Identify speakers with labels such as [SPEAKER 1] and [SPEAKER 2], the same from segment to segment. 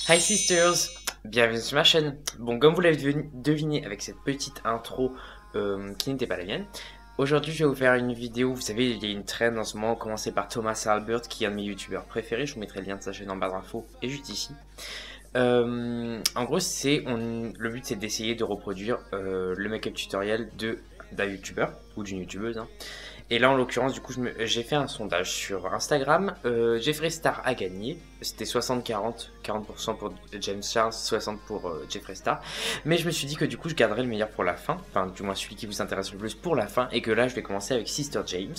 [SPEAKER 1] Hi sisters, bienvenue sur ma chaîne. Bon, comme vous l'avez deviné avec cette petite intro qui n'était pas la mienne, aujourd'hui je vais vous faire une vidéo. Vous savez, il y a une trend en ce moment commencée par Thomas Albert, qui est un de mes youtubeurs préférés. Je vous mettrai le lien de sa chaîne en barre d'infos et juste ici. En gros, le but c'est d'essayer de reproduire le make-up tutoriel d'un youtubeur ou d'une youtubeuse. Hein. Et là, en l'occurrence, du coup, j'ai fait un sondage sur Instagram. Jeffree Star a gagné. C'était 60-40, 40% pour James Charles, 60% pour Jeffree Star. Mais je me suis dit que du coup, je garderais le meilleur pour la fin. Enfin, du moins celui qui vous intéresse le plus pour la fin. Et que là, je vais commencer avec Sister James.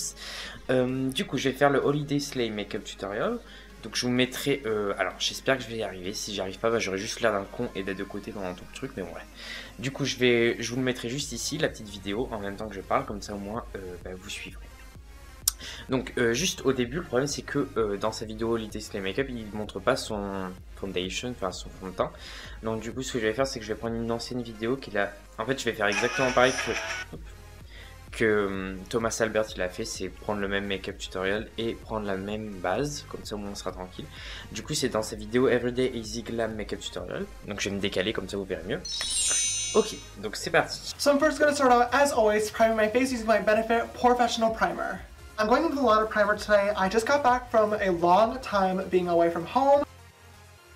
[SPEAKER 1] Du coup, je vais faire le Holiday Slay Makeup Tutorial. Donc je vous mettrai, alors j'espère que je vais y arriver. Si j'y arrive pas, bah, j'aurai juste l'air d'un con et d'être de côté pendant tout le truc, mais bon ouais. Du coup je vous le mettrai juste ici, la petite vidéo, en même temps que je parle, comme ça au moins bah, vous suivrez. Donc juste au début, le problème c'est que dans sa vidéo Holiday Slay Makeup, il ne montre pas son foundation, enfin son fond de teint. Donc du coup ce que je vais faire, c'est que je vais prendre une ancienne vidéo qu'il a... En fait je vais faire exactement pareil que Thomas Albert il a fait, c'est prendre le même make-up tutorial et prendre la même base, comme ça au moins on sera tranquille. Du coup c'est dans sa vidéo Everyday Easy Glam Makeup Tutorial, donc je vais me décaler comme ça vous verrez mieux. Ok, donc c'est parti.
[SPEAKER 2] So I'm first going to start out, as always, priming my face using my Benefit Professional Primer. I'm going with a lot of primer today. I just got back from a long time being away from home.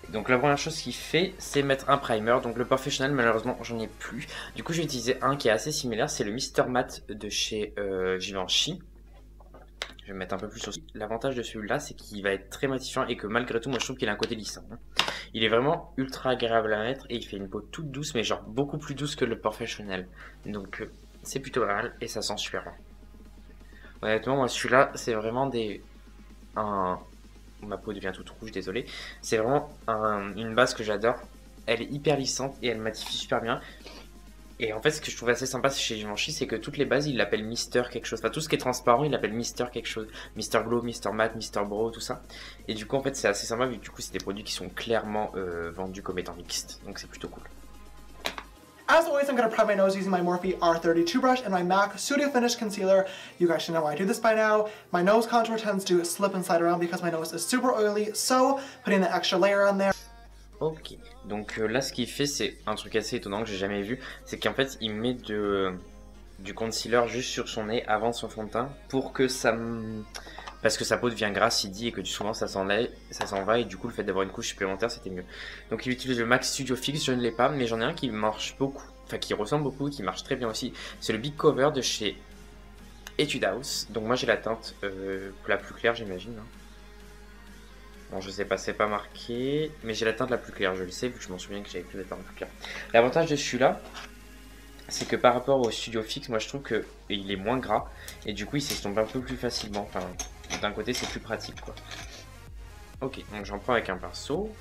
[SPEAKER 1] Donc la première chose qu'il fait, c'est mettre un primer. Donc le professionnel, malheureusement, j'en ai plus. Du coup, je vais utiliser un qui est assez similaire. C'est le Mr Matte de chez Givenchy. Je vais me mettre un peu plus sur... L'avantage de celui-là, c'est qu'il va être très matifiant et que malgré tout, moi, je trouve qu'il a un côté lissant. Il est vraiment ultra agréable à mettre et il fait une peau toute douce, mais genre beaucoup plus douce que le professionnel. Donc c'est plutôt pas mal et ça sent super bon. Honnêtement, moi, celui-là, c'est vraiment Ma peau devient toute rouge, désolé. C'est vraiment une base que j'adore. Elle est hyper lissante et elle matifie super bien. Et en fait, ce que je trouve assez sympa chez Givenchy, c'est que toutes les bases, ils l'appellent Mister quelque chose. Enfin, tout ce qui est transparent, ils l'appellent Mister quelque chose. Mister Glow, Mister Matte, Mister Brow, tout ça. Et du coup, en fait, c'est assez sympa, vu que du coup, c'est des produits qui sont clairement vendus comme étant mixtes. Donc, c'est plutôt cool.
[SPEAKER 2] As always, I'm going to prime my nose using my Morphe R32 brush and my MAC Studio Finish Concealer. You guys should know why I do this by now. My nose contour tends to slip and slide around because my nose is super oily, so putting the extra layer on there.
[SPEAKER 1] Ok, donc là ce qu'il fait, c'est un truc assez étonnant que j'ai jamais vu, c'est qu'en fait il met du concealer juste sur son nez avant son fond de teint pour que parce que sa peau devient grasse, il dit, et que souvent ça s'en va, et du coup le fait d'avoir une couche supplémentaire c'était mieux. Donc il utilise le MAC Studio Fix, je ne l'ai pas, mais j'en ai un qui marche beaucoup, enfin qui ressemble beaucoup, qui marche très bien aussi. C'est le Big Cover de chez Etude House, donc moi j'ai la teinte la plus claire j'imagine. Hein. Bon, je sais pas, c'est pas marqué, mais j'ai la teinte la plus claire, je le sais, vu que je m'en souviens que j'avais pris la teinte plus claire. L'avantage de celui-là, c'est que par rapport au Studio Fix, moi je trouve qu'il est moins gras, et du coup il s'estompe un peu plus facilement. Enfin, d'un côté c'est plus pratique, quoi. Ok, donc j'en prends avec un pinceau.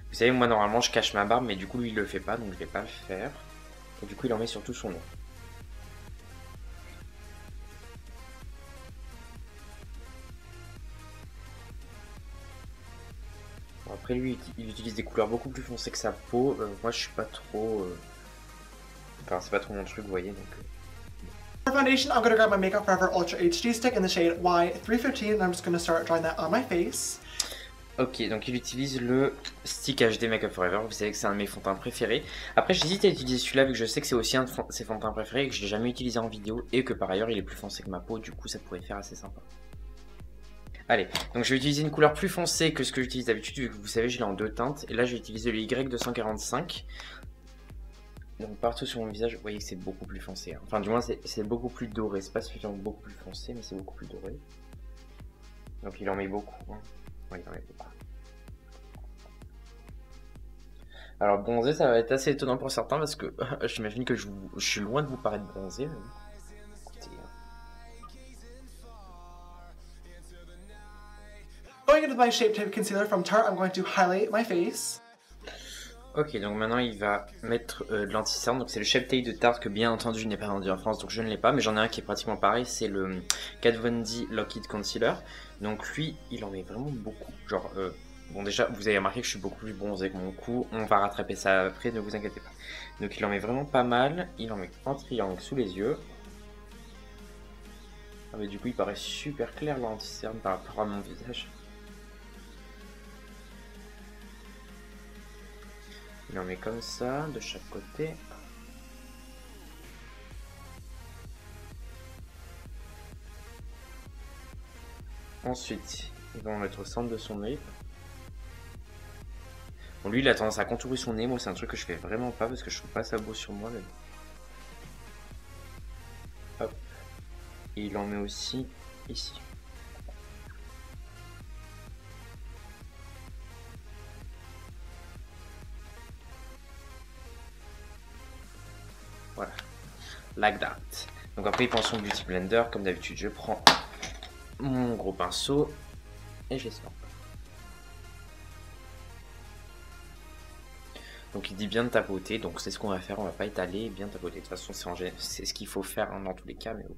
[SPEAKER 1] Vous savez, moi normalement je cache ma barbe, mais du coup lui il le fait pas, donc je vais pas le faire. Et du coup il en met sur tout son nez. Après lui, il utilise des couleurs beaucoup plus foncées que sa peau. Moi, je suis pas trop... Enfin, c'est pas trop mon truc, vous voyez, donc...
[SPEAKER 2] For foundation, I'm going to grab my Makeup Forever Ultra HD stick in the shade Y315, and I'm just going to start drawing that on my face.
[SPEAKER 1] Ok, donc il utilise le stick HD Makeup Forever. Vous savez que c'est un de mes fonds de teint préférés. Après, j'hésite à utiliser celui-là, vu que je sais que c'est aussi un de ses fonds de teint préférés et que je l'ai jamais utilisé en vidéo, et que par ailleurs, il est plus foncé que ma peau, du coup, ça pourrait faire assez sympa. Allez, donc je vais utiliser une couleur plus foncée que ce que j'utilise d'habitude, vu que vous savez, je l'ai en deux teintes. Et là, je vais utiliser le Y245. Donc partout sur mon visage, vous voyez que c'est beaucoup plus foncé. Hein. Enfin, du moins, c'est beaucoup plus doré. C'est pas suffisamment beaucoup plus foncé, mais c'est beaucoup plus doré. Donc il en met beaucoup. Hein. Ouais, il en met beaucoup. Alors bronzé, ça va être assez étonnant pour certains, parce que j'imagine que je suis loin de vous paraître bronzé. Mais... Écoutez,
[SPEAKER 2] Going into my Shape Tape Concealer from Tarte, I'm going to highlight my face.
[SPEAKER 1] Ok, donc maintenant il va mettre de l'anti-cerne. Donc c'est le Shape Tape de Tarte que bien entendu je n'ai pas vendu en France, donc je ne l'ai pas. Mais j'en ai un qui est pratiquement pareil, c'est le Kat Von D Lock-It Concealer. Donc lui, il en met vraiment beaucoup. Genre, bon déjà, vous avez remarqué que je suis beaucoup plus bronzé que mon cou. On va rattraper ça après, ne vous inquiétez pas. Donc il en met vraiment pas mal. Il en met en triangle sous les yeux. Ah mais du coup il paraît super clair l'anti-cerne par rapport à mon visage. Il en met comme ça, de chaque côté. Ensuite, il va en mettre au centre de son nez. Bon, lui, il a tendance à contourer son nez. Moi, c'est un truc que je fais vraiment pas parce que je trouve pas ça beau sur moi. Mais... Hop. Et il en met aussi ici. Voilà. Like that. Donc après, il prend son Beauty Blender. Comme d'habitude, je prends mon gros pinceau et je l'estompe. Donc il dit bien de tapoter, donc c'est ce qu'on va faire, on va pas étaler, bien tapoter. De toute façon, c'est ce qu'il faut faire hein, dans tous les cas, mais bon.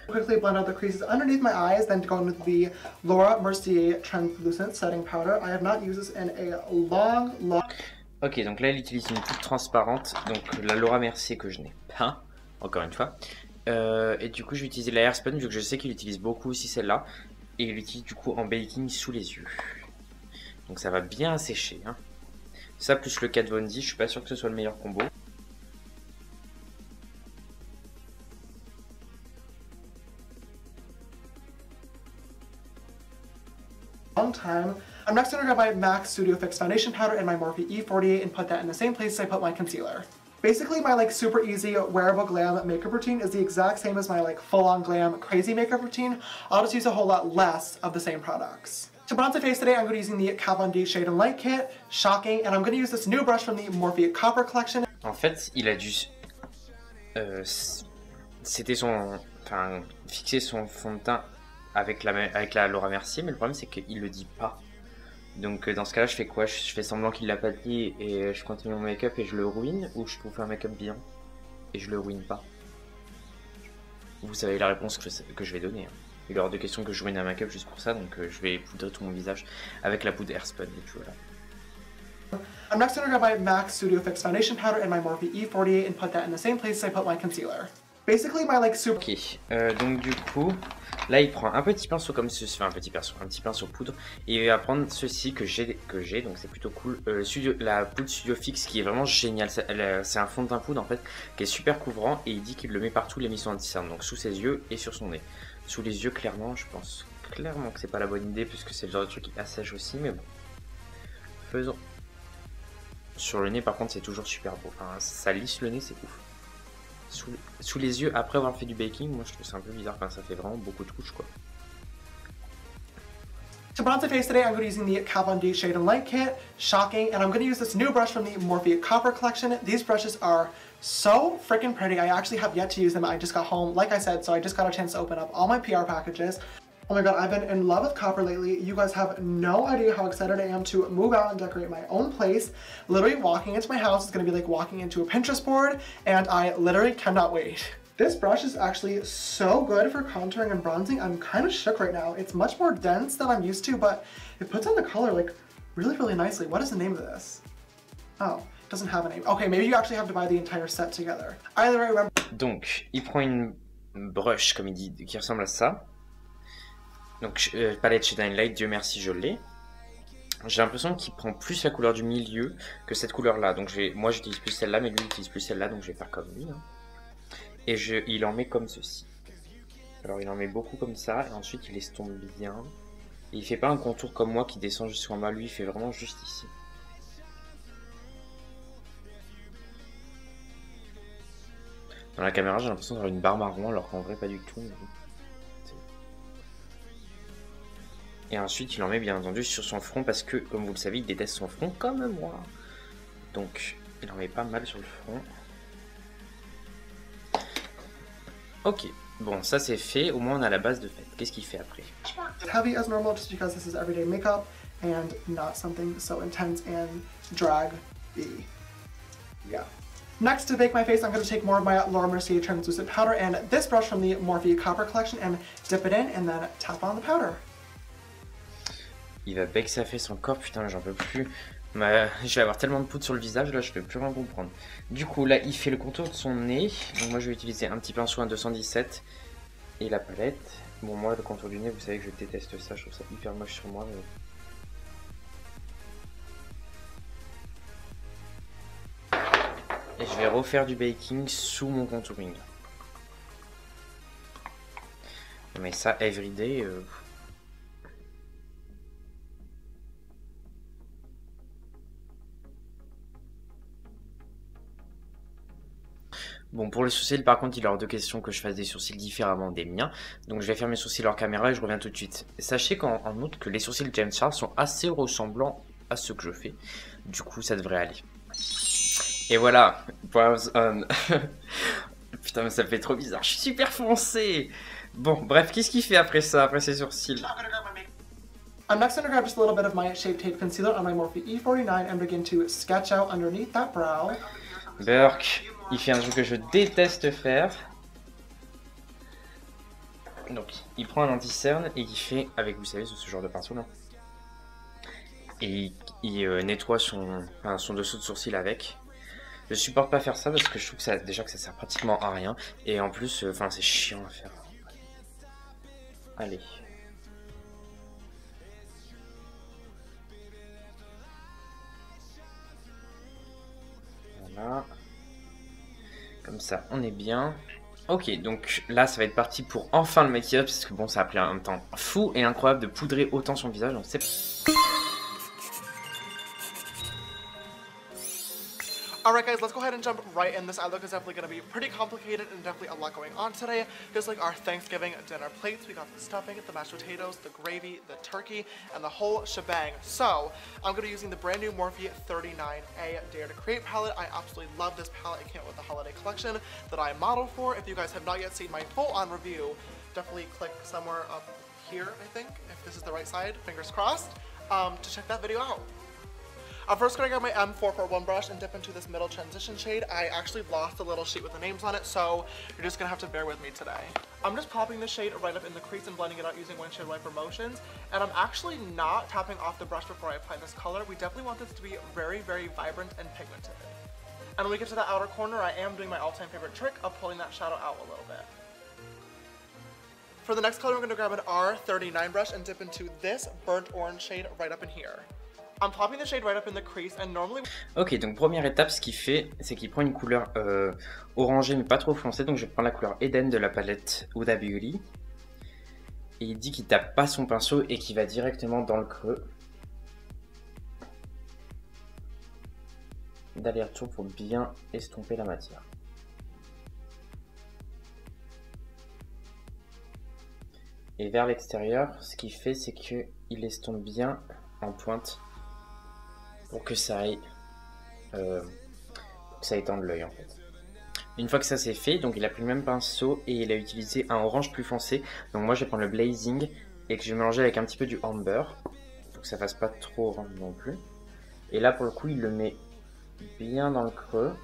[SPEAKER 2] Quickly blend out the creases underneath my eyes, then to go into the Laura Mercier Translucent Setting Powder. I have not used this in a long...
[SPEAKER 1] Ok, donc là, il utilise une poudre transparente, donc la Laura Mercier que je n'ai pas, encore une fois. Et du coup, je vais utiliser la Airspun, vu que je sais qu'il utilise beaucoup aussi celle-là. Et il l'utilise du coup en baking sous les yeux. Donc ça va bien sécher, hein. Ça plus le Kat Von D, je suis pas sûr que ce soit le meilleur combo.
[SPEAKER 2] Long time. I'm next going to grab my MAC Studio Fix Foundation Powder and my Morphe E48 and put that in the same place as I put my concealer. Basically, my like super easy wearable glam makeup routine is the exact same as my like full-on glam crazy makeup routine. I'll just use a whole lot less of the same products. To bronze my face today, I'm going to be using the Kat Von D Shade and Light Kit, shocking, and I'm going to use this new brush from the Morphe Copper Collection.
[SPEAKER 1] En fait, il a dû... c'était son... Enfin, fixer son fond de teint avec la Laura Mercier, mais le problème c'est qu'il le dit pas. Donc dans ce cas-là, je fais quoi? Je fais semblant qu'il l'a pas dit et je continue mon make-up et je le ruine, ou je trouve un make-up bien et je le ruine pas? Vous savez la réponse que je vais donner. Hein. Il est hors de question que je ruine un make-up juste pour ça, donc je vais poudrer tout mon visage avec la poudre Airspun et puis voilà.
[SPEAKER 2] I'm next going to grab my MAC Studio Fix Foundation Powder and my Morphe E48 and put that in the same place as I put my concealer. Basically my like super...
[SPEAKER 1] Ok, donc du coup, là il prend un petit pinceau comme ceci, enfin un petit pinceau poudre, et il va prendre ceci que j'ai, donc c'est plutôt cool, la poudre Studio Fix qui est vraiment géniale, c'est un fond de teint poudre en fait, qui est super couvrant, et il dit qu'il le met partout, l'émission anti-cerne, donc sous ses yeux et sur son nez. Sous les yeux clairement, je pense clairement que c'est pas la bonne idée, puisque c'est le genre de truc qui assèche aussi, mais bon, faisons. Sur le nez par contre c'est toujours super beau, enfin ça lisse le nez, c'est ouf. Sous les yeux après avoir fait du baking, moi je trouve ça un peu bizarre, enfin ça fait vraiment beaucoup de couches quoi.
[SPEAKER 2] To bronze my face today, I'm going to be using the Kat Von D Shade and Light Kit, shocking, and I'm going to use this new brush from the Morphe Copper Collection. These brushes are so freaking pretty. I actually have yet to use them. I just got home, like I said, so I just got a chance to open up all my PR packages. Oh my god, I've been in love with copper lately. You guys have no idea how excited I am to move out and decorate my own place. Literally walking into my house is going to be like walking into a Pinterest board, and I literally cannot wait. This brush is actually so good for contouring and bronzing. I'm kind of shook right now. It's much more dense than I'm used to, but it puts on the color like really, really nicely. What is the name of this? Oh, it doesn't have a name. Okay, maybe you actually have to buy the entire set together. I remember.
[SPEAKER 1] Donc, il prend une brush, comme il dit, qui ressemble à ça. Donc palette Shade and Light, Dieu merci je l'ai. J'ai l'impression qu'il prend plus la couleur du milieu que cette couleur là. Donc moi j'utilise plus celle-là, mais lui il utilise plus celle-là, donc je vais faire comme lui. Hein. Et il en met comme ceci. Alors il en met beaucoup comme ça, et ensuite il estompe bien. Et il fait pas un contour comme moi qui descend jusqu'en bas, lui il fait vraiment juste ici. Dans la caméra j'ai l'impression d'avoir une barre marron, alors qu'en vrai pas du tout. Et ensuite, il en met bien entendu sur son front parce que, comme vous le savez, il déteste son front comme moi. Donc, il en met pas mal sur le front. Ok, bon, ça c'est fait. Au moins, on a la base de fait. Qu'est-ce qu'il fait après?
[SPEAKER 2] Heavy as normal just because this is everyday makeup and not something so intense and drag-y. Yeah. Next, to bake my face, I'm going to take more of my Laura Mercier Translucent Powder and this brush from the Morphe Copper Collection and dip it in and then tap on the powder.
[SPEAKER 1] Il va bake sa face encore, putain, j'en peux plus. Je vais avoir tellement de poudre sur le visage, là, je ne peux plus rien comprendre. Du coup, là, il fait le contour de son nez. Donc moi, je vais utiliser un petit pinceau à 217 et la palette. Bon, moi, le contour du nez, vous savez que je déteste ça, je trouve ça hyper moche sur moi. Mais... Et je vais refaire du baking sous mon contouring. Mais ça, everyday... Bon, pour les sourcils, par contre, il est hors de question que je fasse des sourcils différemment des miens. Donc, je vais faire mes sourcils hors caméra et je reviens tout de suite. Sachez qu'en outre, que les sourcils de James Charles sont assez ressemblants à ceux que je fais. Du coup, ça devrait aller. Et voilà, brows on. Putain, mais ça fait trop bizarre, je suis super foncé. Bon, bref, qu'est-ce qu'il fait après ça, après ses sourcils?
[SPEAKER 2] I'm next going to grab just a little bit of my Shape Tape Concealer on my Morphe E49 and begin to sketch out underneath that brow.
[SPEAKER 1] Burke, il fait un truc que je déteste faire. Donc, il prend un anti-cerne et il fait, avec, vous savez, ce genre de pinceau là. Et il nettoie son dessous de sourcil avec. Je supporte pas faire ça parce que je trouve que ça, déjà que ça sert pratiquement à rien. Et en plus, c'est chiant à faire. Allez. Voilà. Comme ça, on est bien. Ok, donc là, ça va être parti pour enfin le make-up. Parce que bon, ça a pris un temps fou et incroyable de poudrer autant son visage. Donc c'est...
[SPEAKER 2] Alright guys, let's go ahead and jump right in. This eye look is definitely going to be pretty complicated and definitely a lot going on today. Just like our Thanksgiving dinner plates, we got the stuffing, the mashed potatoes, the gravy, the turkey, and the whole shebang. So, I'm going to be using the brand new Morphe 39A Dare to Create palette. I absolutely love this palette. It came out with the holiday collection that I modeled for. If you guys have not yet seen my full-on review, definitely click somewhere up here, I think, if this is the right side, fingers crossed, to check that video out. I'm first going to grab my M441 brush and dip into this middle transition shade. I actually lost the little sheet with the names on it, so you're just going to have to bear with me today. I'm just popping the shade right up in the crease and blending it out using windshield wiper motions. And I'm actually not tapping off the brush before I apply this color. We definitely want this to be very, very vibrant and pigmented. And when we get to the outer corner, I am doing my all-time favorite trick of pulling that shadow out a little bit. For the next color, I'm going to grab an R39 brush and dip into this burnt orange shade right up in here. I'm popping the shade right up in the crease and normally...
[SPEAKER 1] Ok, donc première étape, ce qu'il fait, c'est qu'il prend une couleur orangée mais pas trop foncée. Donc je vais prendre la couleur Eden de la palette Huda Beauty. Et il dit qu'il tape pas son pinceau et qu'il va directement dans le creux. D'aller-retour pour bien estomper la matière. Et vers l'extérieur, ce qu'il fait, c'est qu'il estompe bien en pointe. Pour que ça aille, étende l'œil en fait. Une fois que ça c'est fait, donc il a pris le même pinceau et il a utilisé un orange plus foncé. Donc moi je vais prendre le Blazing et que je vais mélanger avec un petit peu du Amber. Pour que ça fasse pas trop orange non plus. Et là pour le coup il le met bien dans le creux.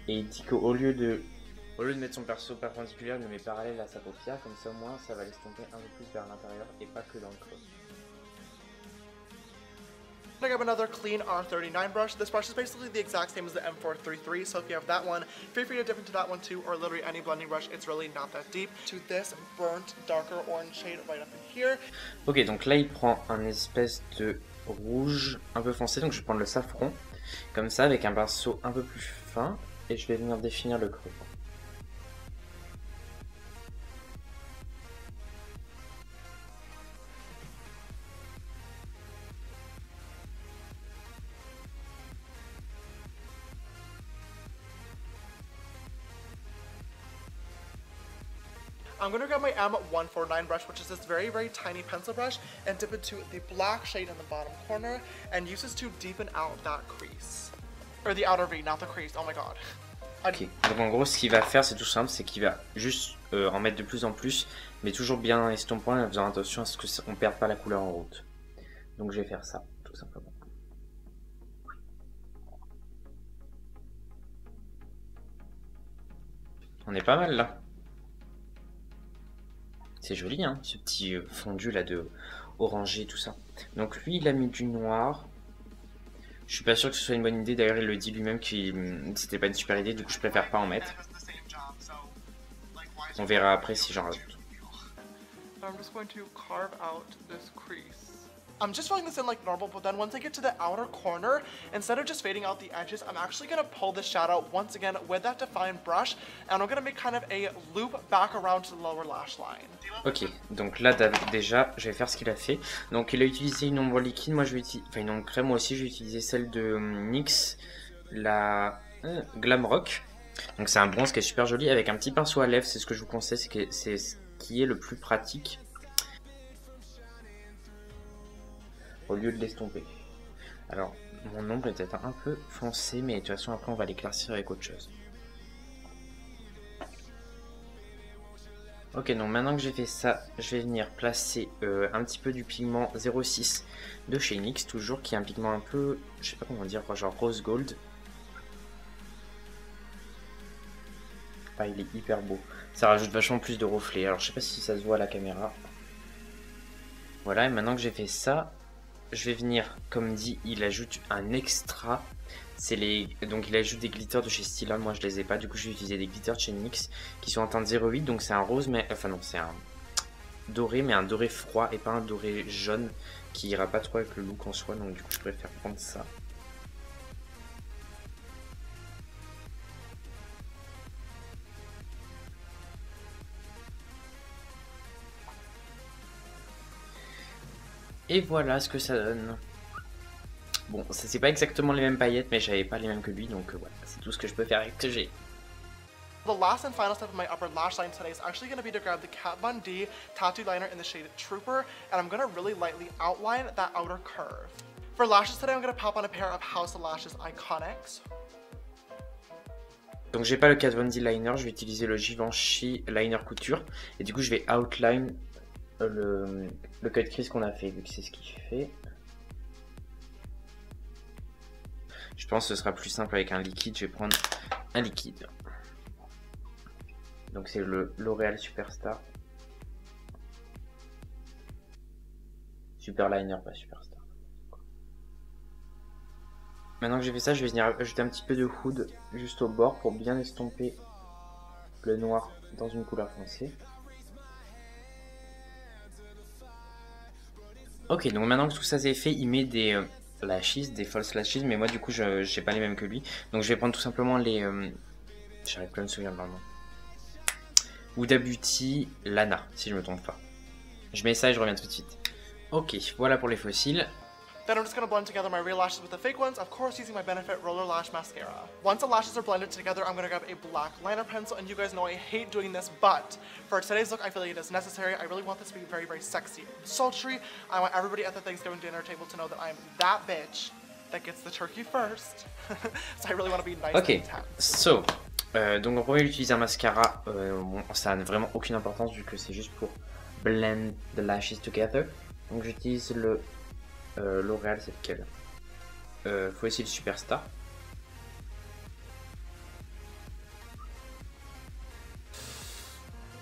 [SPEAKER 1] Et il dit qu'au lieu de mettre son pinceau perpendiculaire, il le met parallèle à sa paupière. Comme ça au moins ça va l'estomper un peu plus vers l'intérieur et pas que dans le creux.
[SPEAKER 2] I grab another clean R39 brush. This brush is basically the exact same as the M433, so if you have that one, feel free to dip into that one too, or literally any blending brush. It's really not that deep. To this burnt, darker orange shade right up in here.
[SPEAKER 1] Ok, donc là il prend un espèce de rouge un peu foncé, donc je vais prendre le safran, comme ça, avec un pinceau un peu plus fin, et je vais venir définir le creux.
[SPEAKER 2] I'm going to grab my M149 brush, which is this very, very tiny pencil brush, and dip into the black shade in the bottom corner, and use this to deepen out that crease. Or the outer V, not the crease, oh my god.
[SPEAKER 1] Ok, donc en gros ce qu'il va faire c'est tout simple, c'est qu'il va juste en mettre de plus en plus, mais toujours bien estompant et en faisant attention à ce qu'on ne perde pas la couleur en route. Donc je vais faire ça, tout simplement. On est pas mal là. C'est joli hein, ce petit fondu là de orangé tout ça. Donc lui il a mis du noir. Je suis pas sûr que ce soit une bonne idée, d'ailleurs il le dit lui-même que c'était pas une super idée, du coup je préfère pas en mettre. On verra après si j'en rajoute.
[SPEAKER 2] I'm just going to carve out this crease. I'm just filling this in like normal, but then once I get to the outer corner, instead of just fading out the edges, I'm actually gonna pull the shadow once again with that defined brush, and I'm gonna make kind of a loop back around to the lower lash line.
[SPEAKER 1] Ok, donc là déjà, je vais faire ce qu'il a fait. Donc il a utilisé une ombre liquide, moi je vais utiliser, enfin une ombre crème, moi aussi je vais utiliser celle de NYX, la Glam Rock. Donc c'est un bronze qui est super joli avec un petit pinceau à lèvres, c'est ce que je vous conseille, c'est ce qui est le plus pratique. Au lieu de l'estomper. Alors, mon ombre est peut-être un peu foncé, mais de toute façon, après, on va l'éclaircir avec autre chose. Ok, donc maintenant que j'ai fait ça, je vais venir placer un petit peu du pigment 06 de chez NYX, toujours, qui est un pigment un peu, je sais pas comment dire, genre rose gold. Ah, il est hyper beau. Ça rajoute vachement plus de reflets. Alors, je sais pas si ça se voit à la caméra. Voilà, et maintenant que j'ai fait ça, je vais venir, comme dit, il ajoute un extra. Donc il ajoute des glitters de chez Stila, moi je les ai pas, du coup je vais utiliser des glitters de chez NYX qui sont en teinte 08, donc c'est un rose, mais enfin non, c'est un doré, mais un doré froid et pas un doré jaune qui ira pas trop avec le look en soi, donc du coup je préfère prendre ça. Et voilà ce que ça donne. Bon, c'est pas exactement les mêmes paillettes, mais j'avais pas les mêmes que lui, donc voilà, c'est tout ce que je peux faire avec ce que j'ai.
[SPEAKER 2] The last and final step of my upper lash line today is actually going to be to grab the Kat Von D tattoo liner in the shade Trooper, and I'm going to really lightly outline that outer curve. For lashes today, I'm going to pop on a pair of House of Lashes Iconics.
[SPEAKER 1] Donc j'ai pas le Kat Von D liner, je vais utiliser le Givenchy liner couture, et du coup je vais outline le cut crease qu'on a fait, vu que c'est ce qu'il fait. Je pense que ce sera plus simple avec un liquide, je vais prendre un liquide. Donc c'est le L'Oréal Superstar. Super liner, pas Superstar. Maintenant que j'ai fait ça, je vais venir ajouter un petit peu de hood juste au bord pour bien estomper le noir dans une couleur foncée. Ok, donc maintenant que tout ça c'est fait, il met des lashes, des false lashes, mais moi du coup je n'ai pas les mêmes que lui. Donc je vais prendre tout simplement les... j'arrive pas à me souvenir de leur nom. Huda Beauty Lana, si je me trompe pas. Je mets ça et je reviens tout de suite. Ok, voilà pour les fossiles.
[SPEAKER 2] Then I'm just going to blend together my real lashes with the fake ones, of course using my Benefit Roller Lash Mascara. Once the lashes are blended together, I'm going to grab a black liner pencil, and you guys know I hate doing this, but for today's look, I feel like it is necessary. I really want this to be very, very sexy and sultry. I want everybody at the Thanksgiving dinner table to know that I'm that bitch that gets the turkey first. So I really want to be nice and intense.
[SPEAKER 1] So, donc en premier, utiliser un mascara, bon, ça n'a vraiment aucune importance vu que c'est juste pour blend the lashes together. Donc j'utilise le L'Oréal, c'est lequel? Faut essayer le Superstar.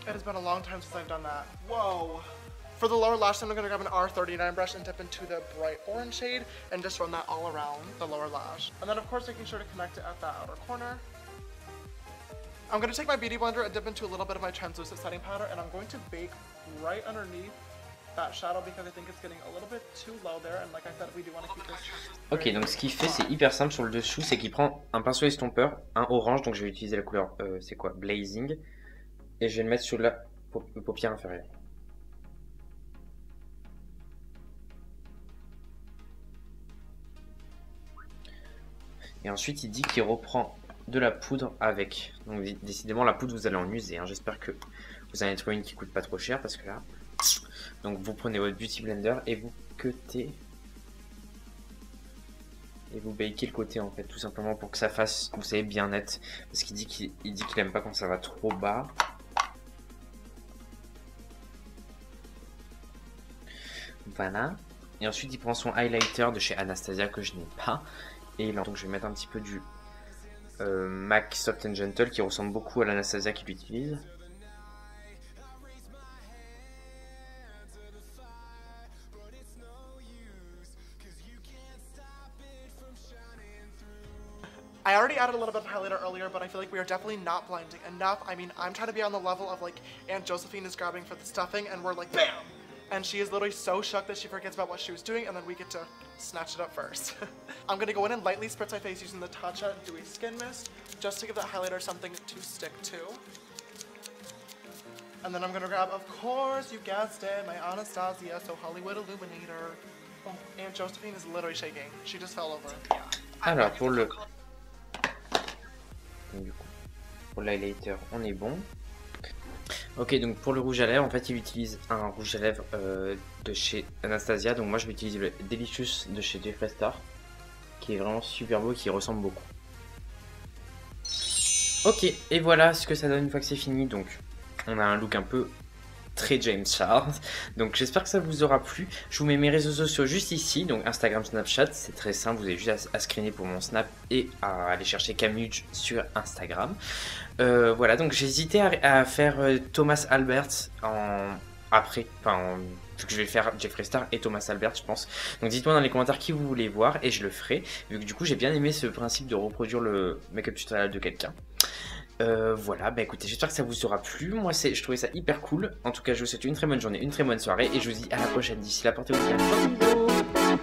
[SPEAKER 2] It has been a long time since I've done that. Whoa! For the lower lash line, I'm going to grab an R39 brush and dip into the bright orange shade and just run that all around the lower lash. And then of course making sure to connect it at that outer corner. I'm going to take my beauty blender and dip into a little bit of my translucent setting powder, and I'm going to bake right underneath that shadow because I think it's getting a little bit too low there, and like I said, we do want to keep this.
[SPEAKER 1] Ok, donc ce qu'il fait, c'est hyper simple sur le dessous, c'est qu'il prend un pinceau estompeur, un orange, donc je vais utiliser la couleur, c'est quoi, Blazing, et je vais le mettre sur la paupière inférieure. Et ensuite, il dit qu'il reprend de la poudre avec. Donc décidément, la poudre, vous allez en user. Hein. J'espère que vous allez trouver une qui coûte pas trop cher parce que là. Donc vous prenez votre beauty blender et vous cuttez. Et vous bakez le côté en fait, tout simplement pour que ça fasse, vous savez, bien net. Parce qu'il dit qu'il aime pas quand ça va trop bas. Voilà. Et ensuite, il prend son highlighter de chez Anastasia que je n'ai pas. Et là, donc je vais mettre un petit peu du MAC Soft and Gentle qui ressemble beaucoup à l'Anastasia qu'il utilise.
[SPEAKER 2] I already added a little bit of highlighter earlier, but I feel like we are definitely not blending enough. I mean, I'm trying to be on the level of like Aunt Josephine is grabbing for the stuffing and we're like, BAM! and she is literally so shook that she forgets about what she was doing, and then we get to snatch it up first. I'm gonna go in and lightly spritz my face using the Tatcha Dewy Skin Mist, just to give that highlighter something to stick to. And then I'm gonna grab, of course, you guessed it, my Anastasia So Hollywood Illuminator. Oh, Aunt Josephine is literally shaking. She just fell over.
[SPEAKER 1] Alors pour le pour l'highlighter, on est bon. Ok, donc pour le rouge à lèvres, en fait il utilise un rouge à lèvres de chez Anastasia. Donc moi je vais utiliser le Delicious de chez Jeffree Star, qui est vraiment super beau, qui ressemble beaucoup. Ok, et voilà ce que ça donne une fois que c'est fini. Donc on a un look un peu très James Charles. Donc j'espère que ça vous aura plu. Je vous mets mes réseaux sociaux juste ici, donc Instagram, Snapchat, c'est très simple, vous avez juste à screener pour mon Snap et à aller chercher Camuge sur Instagram. Voilà, donc j'ai hésité à faire Thomas Albert vu que je vais faire Jeffree Star et Thomas Albert, je pense. Donc dites-moi dans les commentaires qui vous voulez voir et je le ferai, vu que du coup j'ai bien aimé ce principe de reproduire le make-up tutorial de quelqu'un. Voilà, bah écoutez, j'espère que ça vous aura plu. Moi, je trouvais ça hyper cool. En tout cas, je vous souhaite une très bonne journée, une très bonne soirée. Et je vous dis à la prochaine. D'ici là, portez-vous bien.